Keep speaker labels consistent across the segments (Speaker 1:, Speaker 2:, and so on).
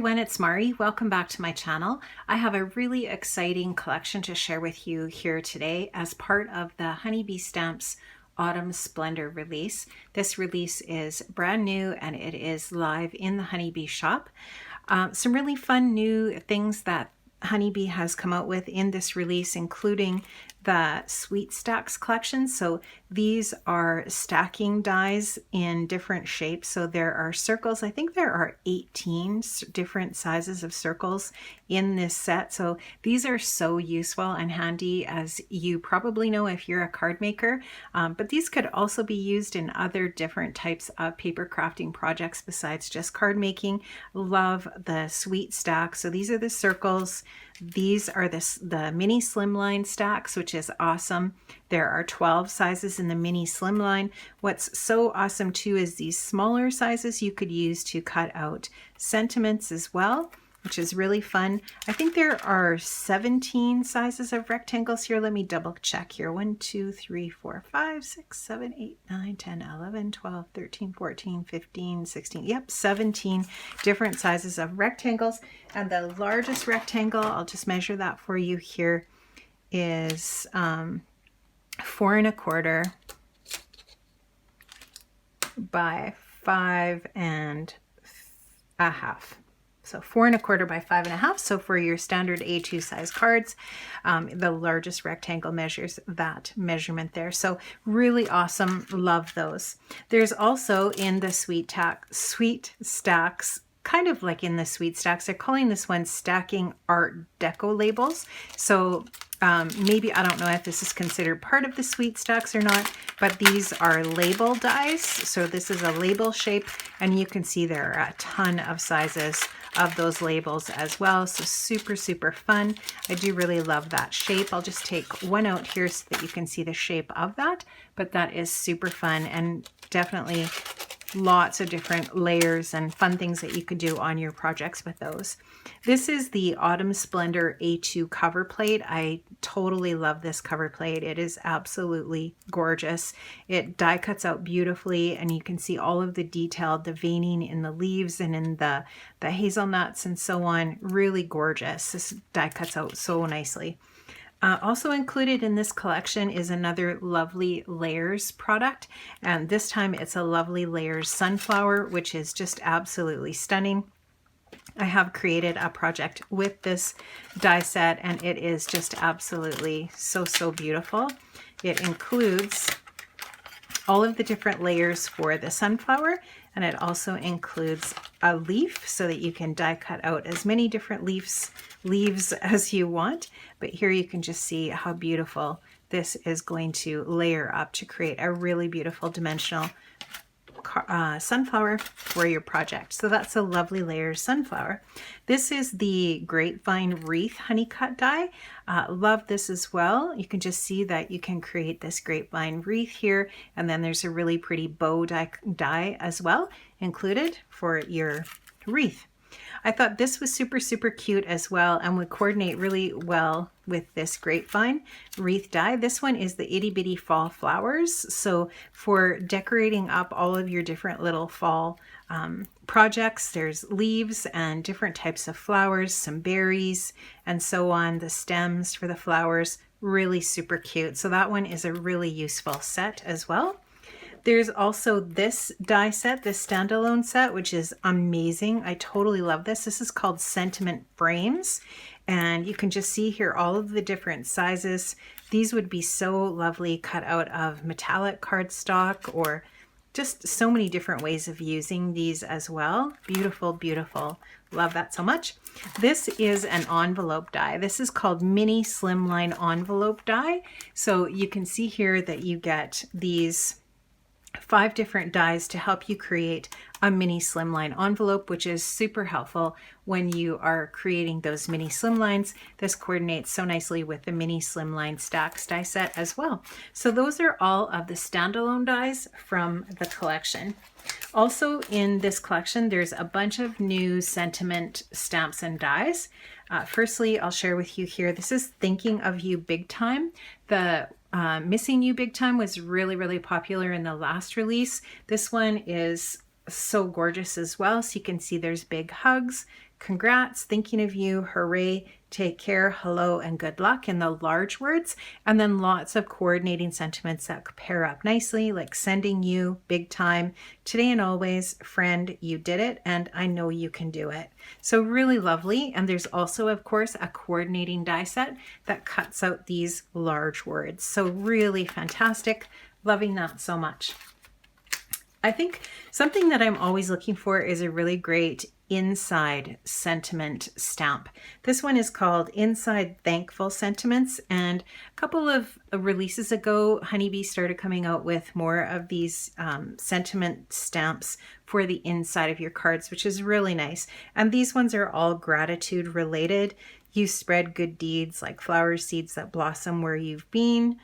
Speaker 1: everyone, it's Mari. Welcome back to my channel. I have a really exciting collection to share with you here today as part of the Honeybee Stamps Autumn Splendor release. This release is brand new and it is live in the Honeybee shop. Some really fun new things that Honeybee has come out with in this release, including the Sweet Stacks collection. So these are stacking dies in different shapes. So there are circles. I think there are 18 different sizes of circles in this set. So these are so useful and handy, as you probably know if you're a card maker. But these could also be used in other different types of paper crafting projects besides just card making. Love the Sweet Stacks. So these are the circles. These are the mini slimline stacks, which is awesome. There are 12 sizes in the mini slimline. What's so awesome too is these smaller sizes you could use to cut out sentiments as well, which is really fun. I think there are 17 sizes of rectangles here. Let me double check here. 1, 2, 3, 4, 5, 6, 7, 8, 9, 10, 11, 12, 13, 14, 15, 16. Yep, 17 different sizes of rectangles. And the largest rectangle, I'll just measure that for you here, is 4 1/4 by 5 1/2. So 4 1/4 by 5 1/2. So for your standard A2 size cards, the largest rectangle measures that measurement there. So really awesome. Love those. There's also in the Sweet Stacks, kind of like in the Sweet Stacks, they're calling this one Stacking Art Deco Labels. So maybe, I don't know if this is considered part of the Sweet Stacks or not, but these are label dies. So this is a label shape, and you can see there are a ton of sizes of those labels as well. So super, super fun. I do really love that shape. I'll just take one out here so that you can see the shape of that, but that is super fun and definitely lots of different layers and fun things that you could do on your projects with those. This is the Autumn Splendor A2 cover plate. I totally love this cover plate. It is absolutely gorgeous. It die cuts out beautifully, and you can see all of the detail, the veining in the leaves and in the hazelnuts and so on. Really gorgeous. This die cuts out so nicely. Also included in this collection is another Lovely Layers product, and this time it's a Lovely Layers Sunflower, which is just absolutely stunning. I have created a project with this die set, and it is just absolutely so beautiful. It includes all of the different layers for the sunflower, and it also includes a leaf so that you can die cut out as many different leaves as you want. But here you can just see how beautiful this is going to layer up to create a really beautiful dimensional sunflower for your project. So that's a Lovely Layers sunflower. This is the Grapevine Wreath Honeycut die. Love this as well. You can just see that you can create this grapevine wreath here, and then there's a really pretty bow die as well included for your wreath. I thought this was super cute as well and would coordinate really well with this grapevine wreath die. This one is the Itty Bitty Fall Flowers. So for decorating up all of your different little fall projects, there's leaves and different types of flowers, some berries and so on, the stems for the flowers, really super cute. So that one is a really useful set as well. There's also this die set, this standalone set, which is amazing. I totally love this. This is called Sentiment Frames, and you can just see here all of the different sizes. These would be so lovely cut out of metallic cardstock, or just so many different ways of using these as well. Beautiful. Love that so much. This is an envelope die. This is called Mini Slimline Envelope die. So you can see here that you get these 5 different dies to help you create a mini slimline envelope, which is super helpful when you are creating those mini slimlines. This coordinates so nicely with the Mini Slimline Stacks die set as well. So those are all of the standalone dies from the collection. Also in this collection, there's a bunch of new sentiment stamps and dies. Firstly, I'll share with you here, this is Thinking of You Big Time. The Missing You Big Time was really popular in the last release. This one is so gorgeous as well. So you can see there's big hugs, congrats, thinking of you, hooray, take care, hello, and good luck in the large words. And then lots of coordinating sentiments that pair up nicely, like sending you, big time, today and always, friend, you did it, and I know you can do it. So really lovely. And there's also, of course, a coordinating die set that cuts out these large words. So really fantastic. Loving that so much. I think something that I'm always looking for is a really great inside sentiment stamp. This one is called Inside Thankful Sentiments, and a couple of releases ago, Honeybee started coming out with more of these sentiment stamps for the inside of your cards, which is really nice. And these ones are all gratitude related. You spread good deeds like flower seeds that blossom where you've been.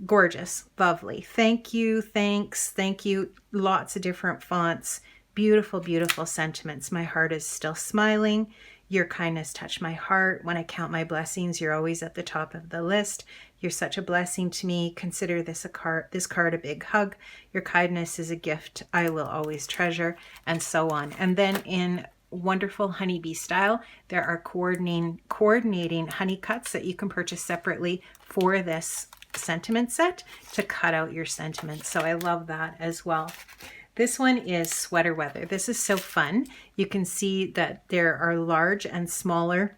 Speaker 1: Gorgeous, lovely. Thank you, thanks, thank you. Lots of different fonts. Beautiful, beautiful sentiments. My heart is still smiling. Your kindness touched my heart. When I count my blessings, you're always at the top of the list. You're such a blessing to me. Consider this card a big hug. Your kindness is a gift I will always treasure, and so on. And then in wonderful Honeybee style, there are coordinating honey cuts that you can purchase separately for this sentiment set to cut out your sentiments. So I love that as well. This one is Sweater Weather. This is so fun. You can see that there are large and smaller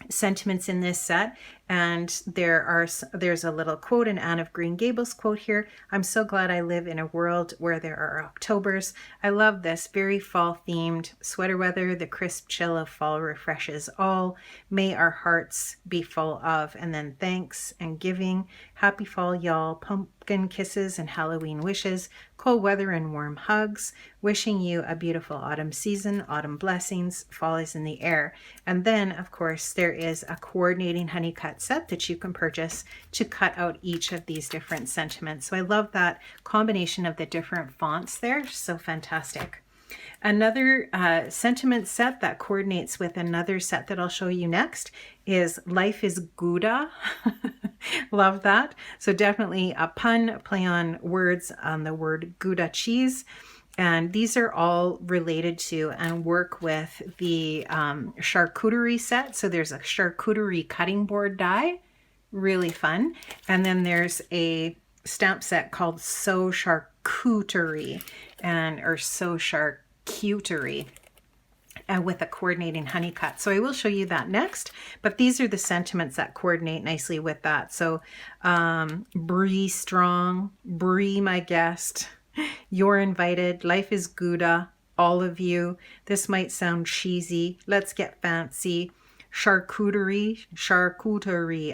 Speaker 1: sentiments in this set, and there's a little quote, an Anne of Green Gables quote here. I'm so glad I live in a world where there are Octobers. I love this, very fall themed. Sweater weather, the crisp chill of fall refreshes all. May our hearts be full of, and then thanks and giving. Happy fall, y'all. Pumpkin kisses and Halloween wishes. Cold weather and warm hugs. Wishing you a beautiful autumn season, autumn blessings. Fall is in the air. And then, of course, there is a coordinating honey cut set that you can purchase to cut out each of these different sentiments. So I love that combination of the different fonts there. So fantastic. Another sentiment set that coordinates with another set that I'll show you next is Life is Gouda. Love that. So definitely a pun, play on words on the word Gouda cheese. And these are all related to and work with the charcuterie set. So there's a charcuterie cutting board die, really fun. And then there's a stamp set called So Charcuterie or So Charcuterie, and with a coordinating honey cut. So I will show you that next, but these are the sentiments that coordinate nicely with that. So Bree strong, Bree my guest, you're invited, life is Gouda, all of you. This might sound cheesy. Let's get fancy. Charcuterie,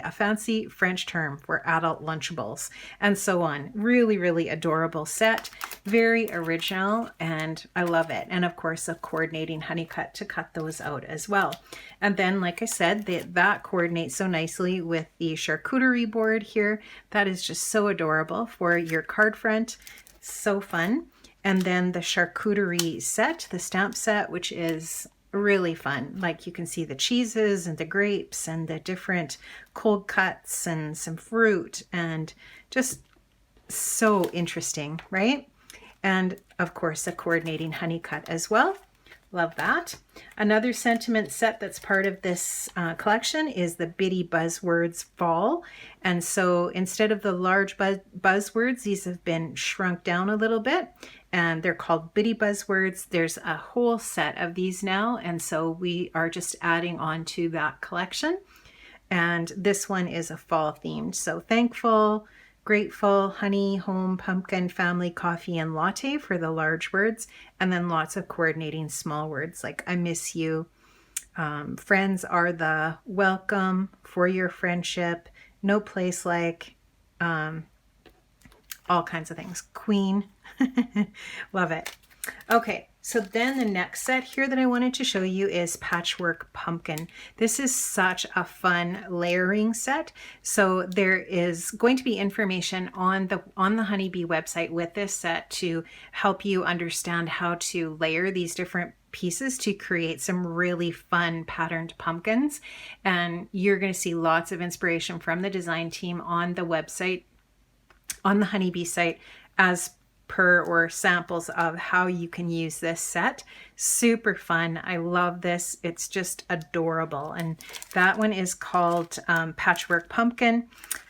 Speaker 1: a fancy French term for adult Lunchables, and so on. Really, really adorable set. Very original, and I love it. And of course, a coordinating honey cut to cut those out as well. And then, like I said, that coordinates so nicely with the charcuterie board here. That is just so adorable for your card front. So fun. And then the charcuterie set, the stamp set, which is really fun. Like you can see the cheeses and the grapes and the different cold cuts and some fruit, and just so interesting, right? And of course, a coordinating honey cut as well. Love that. Another sentiment set that's part of this collection is the Bitty Buzzwords Fall. And so instead of the large buzzwords, these have been shrunk down a little bit, and they're called Bitty Buzzwords. There's a whole set of these now, and so we are just adding on to that collection. And this one is a fall themed. So thankful, grateful, honey, home, pumpkin, family, coffee, and latte for the large words. And then lots of coordinating small words like I miss you. Friends are the welcome, for your friendship, no place like, all kinds of things. Queen. Love it. Okay, so then the next set here that I wanted to show you is Patchwork Pumpkin. This is such a fun layering set. So there is going to be information on the Honeybee website with this set to help you understand how to layer these different pieces to create some really fun patterned pumpkins. And you're going to see lots of inspiration from the design team on the website, on the Honeybee site, as per or samples of how you can use this set. Super fun. I love this. It's just adorable. And that one is called Patchwork Pumpkin,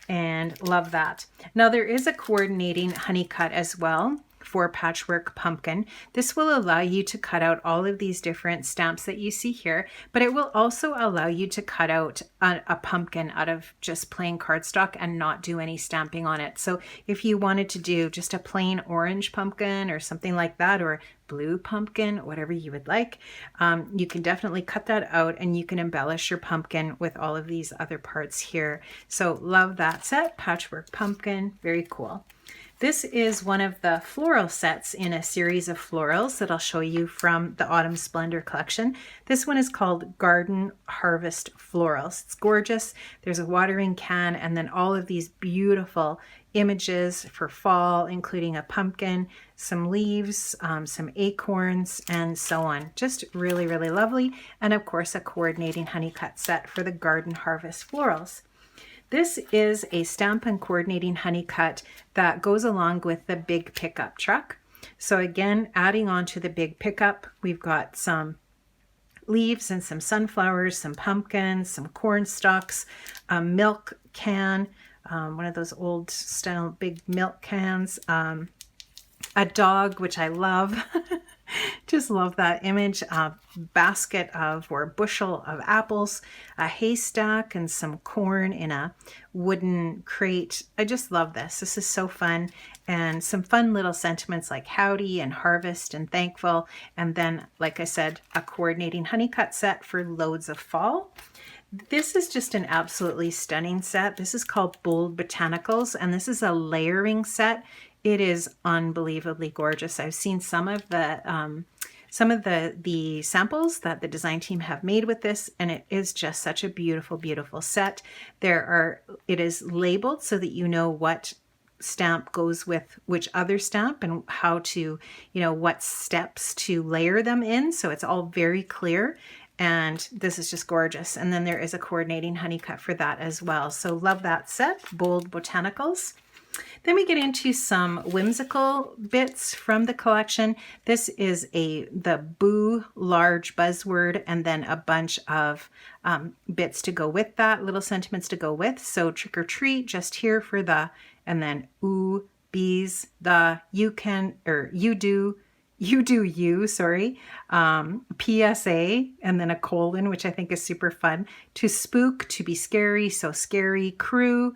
Speaker 1: and love that. Now there is a coordinating honey cut as well for Patchwork Pumpkin. This will allow you to cut out all of these different stamps that you see here, but it will also allow you to cut out a pumpkin out of just plain cardstock and not do any stamping on it. So if you wanted to do just a plain orange pumpkin or something like that, or blue pumpkin, whatever you would like, you can definitely cut that out and you can embellish your pumpkin with all of these other parts here. So love that set, Patchwork Pumpkin, very cool. This is one of the floral sets in a series of florals that I'll show you from the Autumn Splendor collection. This one is called Garden Harvest Florals. It's gorgeous. There's a watering can and then all of these beautiful images for fall, including a pumpkin, some leaves, some acorns, and so on. Just really, really lovely. And of course, a coordinating honey cut set for the Garden Harvest Florals. This is a stamp and coordinating honey cut that goes along with the big pickup truck. So again, adding on to the big pickup, we've got some leaves and some sunflowers, some pumpkins, some corn stalks, a milk can, one of those old style big milk cans, a dog, which I love. Just love that image. A basket of or bushel of apples, a haystack, and some corn in a wooden crate. I just love this. This is so fun. And some fun little sentiments like howdy and harvest and thankful. And then, like I said, a coordinating honey cut set for loads of fall. This is just an absolutely stunning set. This is called Bold Botanicals, and this is a layering set. It is unbelievably gorgeous. I've seen some of the samples that the design team have made with this, and it is just such a beautiful, beautiful set. It is labeled so that you know what stamp goes with which other stamp and how to, what steps to layer them in. So it's all very clear. And this is just gorgeous. And then there is a coordinating honey cut for that as well. So love that set, Bold Botanicals. Then we get into some whimsical bits from the collection. This is the Boo large buzzword and then a bunch of bits to go with that, little sentiments to go with. So trick or treat, just here for the, and then ooh, bees, the, you can, or you do you, sorry, PSA, and then a colon, which I think is super fun. To spook, to be scary, so scary, crew,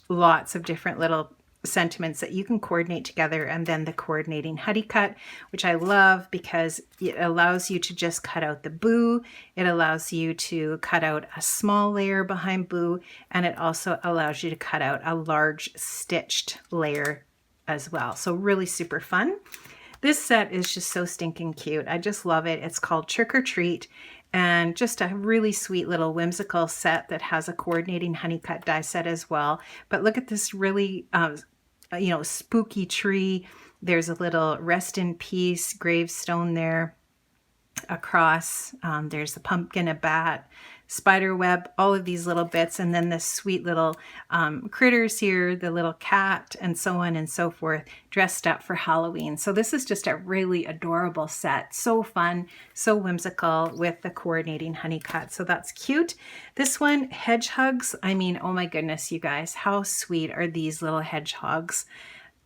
Speaker 1: lots of different little sentiments that you can coordinate together, and then the coordinating honey cut, which I love because it allows you to just cut out the boo. It allows you to cut out a small layer behind boo, and it also allows you to cut out a large stitched layer as well. So really super fun. This set is just so stinking cute. I just love it. It's called Trick or Treat, and just a really sweet little whimsical set that has a coordinating honey cut die set as well. But look at this really, spooky tree. There's a little rest in peace gravestone there across. There's a pumpkin, a bat, spider web, all of these little bits, and then the sweet little critters here, the little cat, and so on and so forth, dressed up for Halloween. So this is just a really adorable set. So fun, so whimsical with the coordinating honey cut. So that's cute. This one, hedgehogs. I mean, oh my goodness, you guys, how sweet are these little hedgehogs?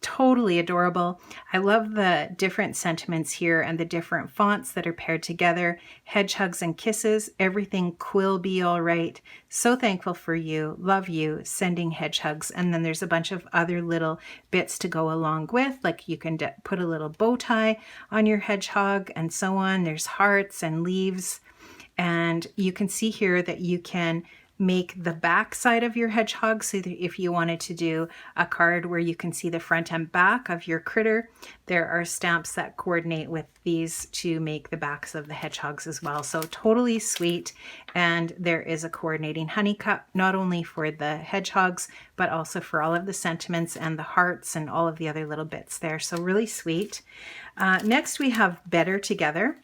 Speaker 1: Totally adorable. I love the different sentiments here and the different fonts that are paired together. Hedgehogs and kisses, everything quill be all right. So thankful for you, love you, sending hedgehogs. And then there's a bunch of other little bits to go along with, like you can put a little bow tie on your hedgehog and so on. There's hearts and leaves. And you can see here that you can make the back side of your hedgehog, so that if you wanted to do a card where you can see the front and back of your critter, there are stamps that coordinate with these to make the backs of the hedgehogs as well. So totally sweet. And there is a coordinating honey cut, not only for the hedgehogs, but also for all of the sentiments and the hearts and all of the other little bits there. So really sweet. Next we have Better Together.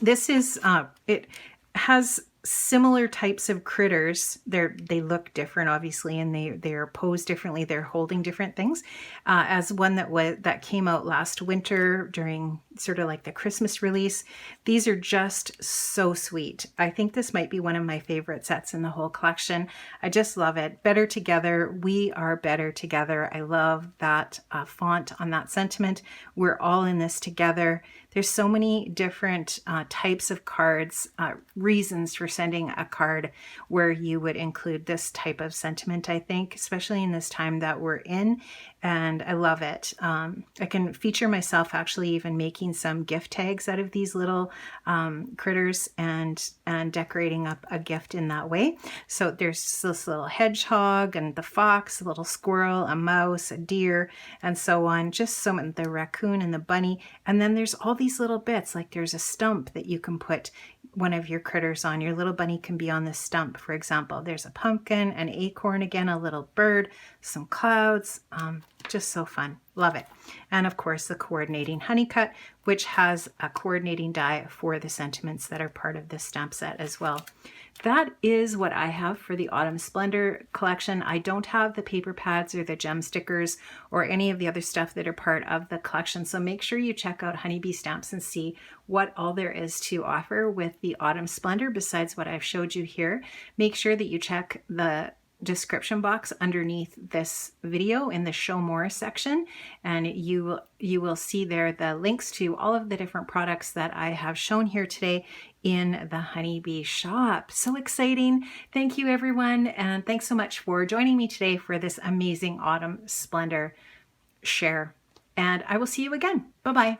Speaker 1: This is, it has similar types of critters. They look different, obviously, and they're posed differently. They're holding different things. As one that came out last winter during sort of like the Christmas release. These are just so sweet. I think this might be one of my favorite sets in the whole collection. I just love it. Better together. We are better together. I love that font on that sentiment. We're all in this together. There's so many different types of cards, reasons for sending a card where you would include this type of sentiment, I think, especially in this time that we're in. And I love it. I can feature myself actually even making some gift tags out of these little critters and decorating up a gift in that way. So there's this little hedgehog and the fox, a little squirrel, a mouse, a deer, and so on. Just some, the raccoon and the bunny. And then there's all these little bits, like there's a stump that you can put one of your critters on. Your little bunny can be on the stump, for example. There's a pumpkin, an acorn again, a little bird, some clouds. Just so fun. Love it. And of course, the coordinating honey cut, which has a coordinating die for the sentiments that are part of this stamp set as well. That is what I have for the Autumn Splendor collection. I don't have the paper pads or the gem stickers or any of the other stuff that are part of the collection. So make sure you check out Honeybee Stamps and see what all there is to offer with the Autumn Splendor besides what I've showed you here. Make sure that you check the description box underneath this video in the show more section, and you will see there the links to all of the different products that I have shown here today in the Honeybee shop. So exciting. Thank you everyone, and thanks so much for joining me today for this amazing Autumn Splendor share, and I will see you again. Bye-bye.